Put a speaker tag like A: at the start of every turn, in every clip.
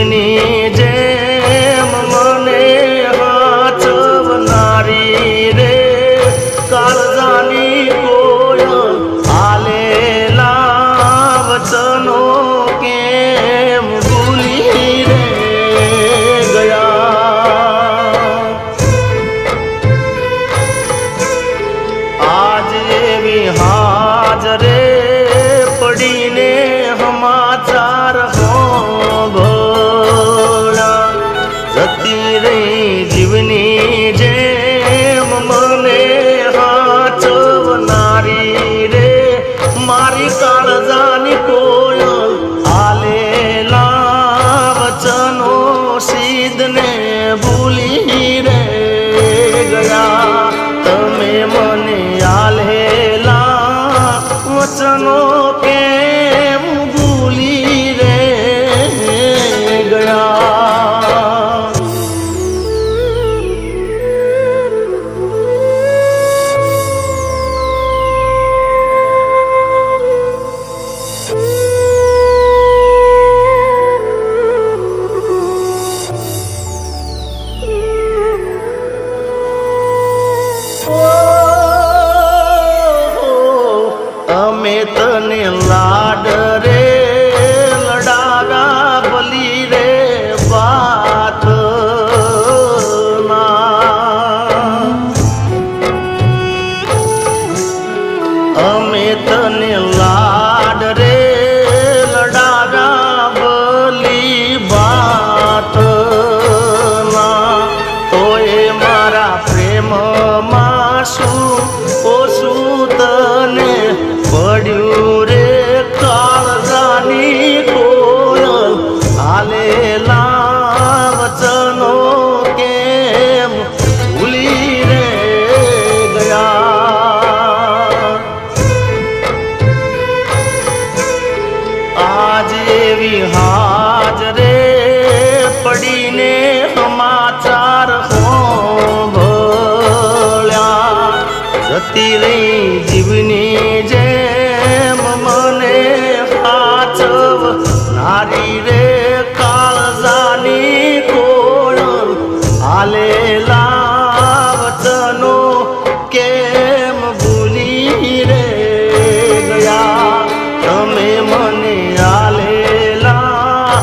A: જીવની જેમ મને હાચવનારી રે કાળજાની કોયલ આલેલા વચનો કેમ ભૂલી રે ગયા. આજ એવી હાજરે પડીને સમાચાર હોભળ્યા. જતી રહી જીવની જેમ મને હાચવનારી રે મારી કાળજાની કોયલ આલેલા વચનો સિદ્ધને ભૂલી રે ગયા. તમે મને આલેલા વચનો કેમ ભૂલી રે ગયા. અમે તને લાડ રે લડાગા ભલી રે વાત અમે તને લાડ રે લડાગા ભલી વાત તોય મારા પ્રેમમાં શું ઓછું તને પડ્યું રે કાળજાની કોયલ આલેલા વચનો કેમ ભૂલી રે ગયા. આજ એવી હાજરે પડીને સમાચાર હોભળ્યા. જતી રહી જીવની જેમ મને હાચવનારી રે કાળજાની કોયલ આલેલા વચનો કેમ ભૂલી રે ગયા. તમે મને આલેલા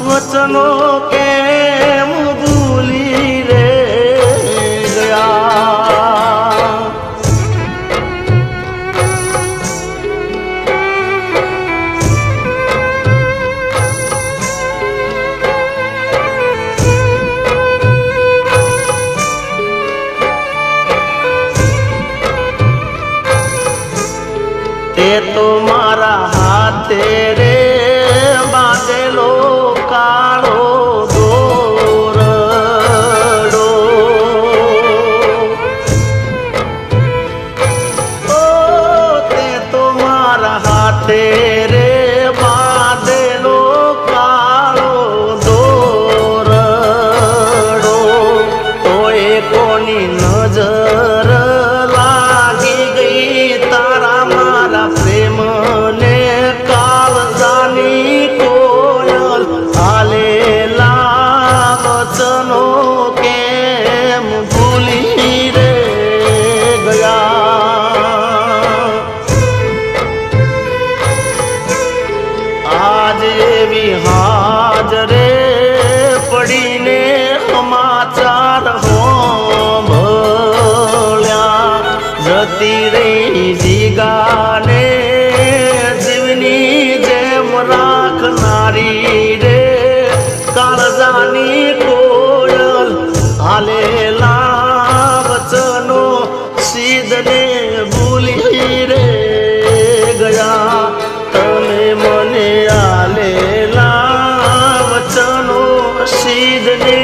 A: વચનો કેમ ભૂલી રે ગયા. તે તો મારા હાથે રે બાંધેલો કાળો દોરડો. ઓ તે તો મારા હાથે રે બાંધેલો કાળો દોરડો. તો એ કોની નજર લાગી ગઈ તારા મારા પ્રેમને કાળજાની કોયલ આલેલા વચનો કેમ ભૂલી રે ગયા. આજ એવી હાજરે પડીને સમાચાર હોભળ્યા. જતી રહી જીગાને જીવની જેમ રાખનારી રે કાળજાની કોયલ આલેલા વચનો સિદ્ધને ભૂલી રે ગયા. તમે મને આલેલા વચનો સિદ્ધને